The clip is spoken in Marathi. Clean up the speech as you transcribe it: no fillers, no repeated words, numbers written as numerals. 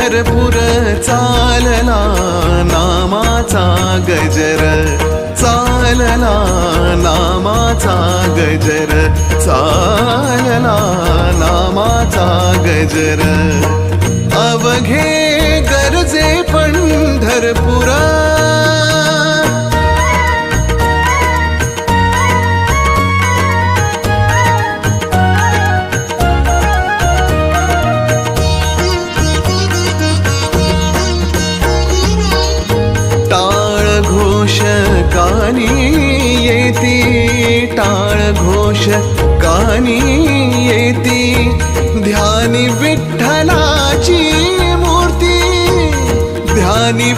पंढरपूर चालला नामाचा गजर, चालला नामाचा गजर, चालला नामाचा गजर. अवघे गरजे पंढरपुरा, कानी येती, टाळ घोष कानी येती, ध्यानी विठ्ठलाची मूर्ती, ध्यानी